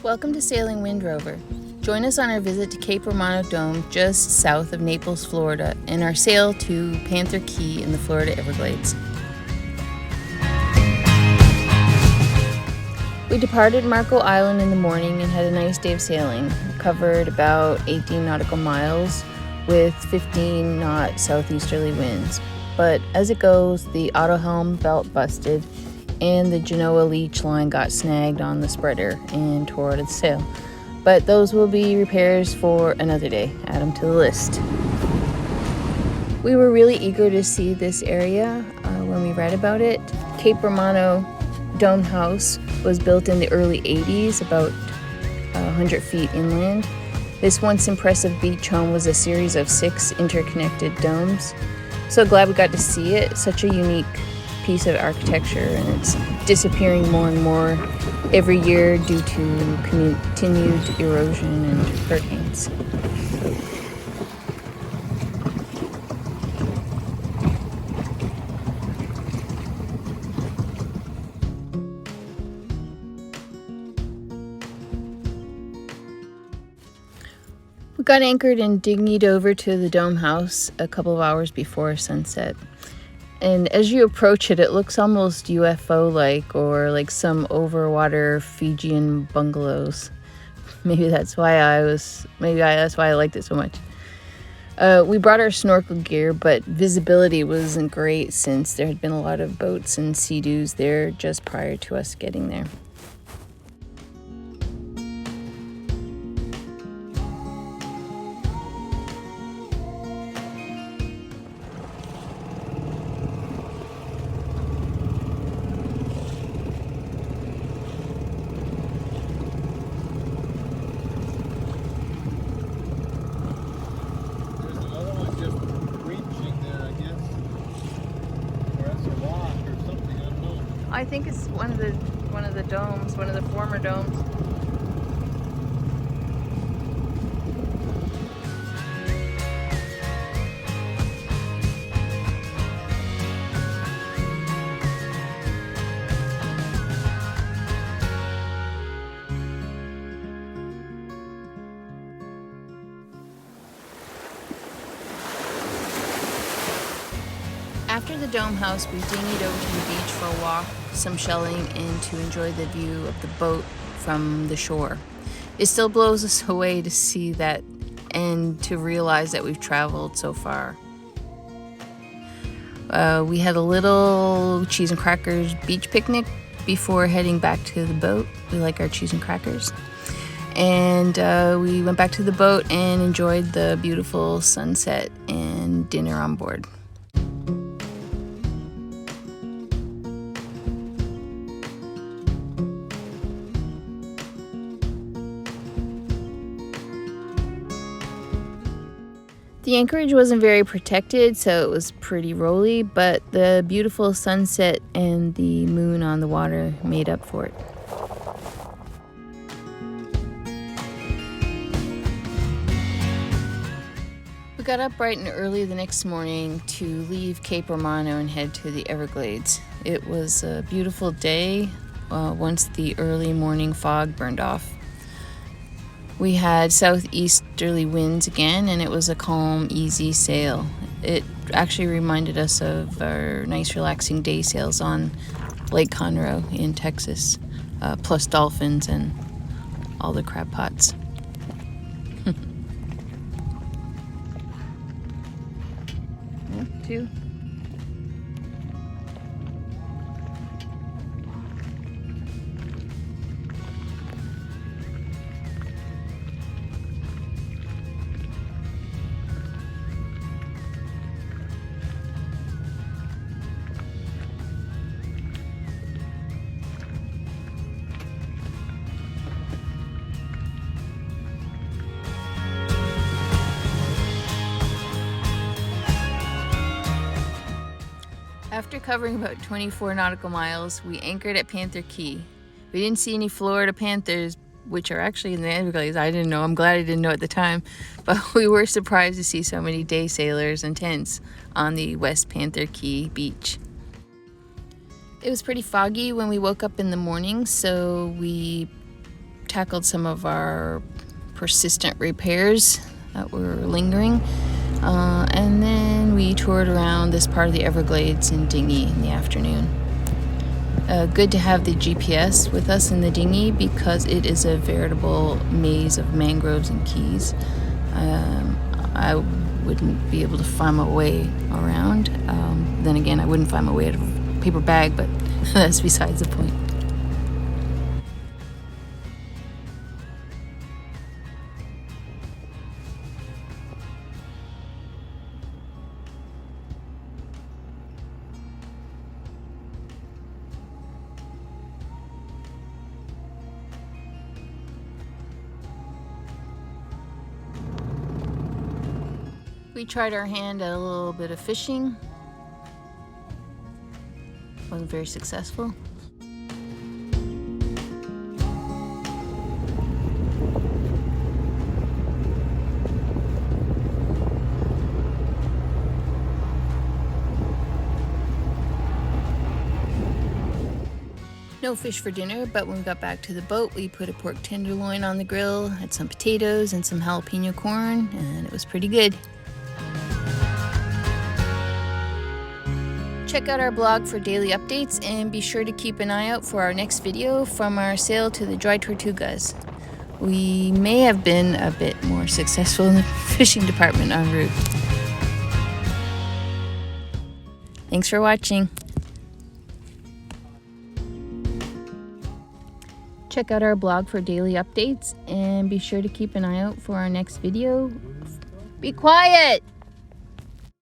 Welcome to Sailing Wind, Rover. Join us on our visit to Cape Romano Dome just south of Naples, Florida, and our sail to Panther Key in the Florida Everglades. We departed Marco Island in the morning and had a nice day of sailing. We covered about 18 nautical miles with 15-knot southeasterly winds. But as it goes, the auto helm belt busted and the Genoa leech line got snagged on the spreader and tore out of the sail. But those will be repairs for another day. Add them to the list. We were really eager to see this area when we read about it. Cape Romano Dome House was built in the early 80s, about 100 feet inland. This once impressive beach home was a series of 6 interconnected domes. So glad we got to see it. Such a unique piece of architecture, and it's disappearing more and more every year due to continued erosion and hurricanes. We got anchored and dinghied over to the Dome House a couple of hours before sunset. And as you approach it, it looks almost UFO-like, or like some overwater Fijian bungalows. Maybe that's why I liked it so much. We brought our snorkel gear, but visibility wasn't great since there had been a lot of boats and sea-doos there just prior to us getting there. I think it's one of the domes, one of the former domes. After the Dome House, we dinghied over to the beach for a walk, some shelling, and to enjoy the view of the boat from the shore. It still blows us away to see that and to realize that we've traveled so far. We had a little cheese and crackers beach picnic before heading back to the boat. We like our cheese and crackers. And we went back to the boat and enjoyed the beautiful sunset and dinner on board. The anchorage wasn't very protected, so it was pretty rolly, but the beautiful sunset and the moon on the water made up for it. We got up bright and early the next morning to leave Cape Romano and head to the Everglades. It was a beautiful day once the early morning fog burned off. We had southeasterly winds again, and it was a calm, easy sail. It actually reminded us of our nice, relaxing day sails on Lake Conroe in Texas, plus dolphins and all the crab pots. 1, 2. After covering about 24 nautical miles, we anchored at Panther Key. We didn't see any Florida panthers, which are actually in the Everglades. I didn't know. I'm glad I didn't know at the time. But we were surprised to see so many day sailors and tents on the West Panther Key beach. It was pretty foggy when we woke up in the morning, so we tackled some of our persistent repairs that were lingering. And then we toured around this part of the Everglades in dinghy in the afternoon. Good to have the GPS with us in the dinghy because it is a veritable maze of mangroves and keys. I wouldn't be able to find my way around. Then again, I wouldn't find my way out of a paper bag, but that's besides the point. We tried our hand at a little bit of fishing. Wasn't very successful. No fish for dinner, but when we got back to the boat, we put a pork tenderloin on the grill, had some potatoes and some jalapeno corn, and it was pretty good. Check out our blog for daily updates and be sure to keep an eye out for our next video from our sail to the Dry Tortugas. We may have been a bit more successful in the fishing department en route. Thanks for watching. Check out our blog for daily updates and be sure to keep an eye out for our next video. Be quiet!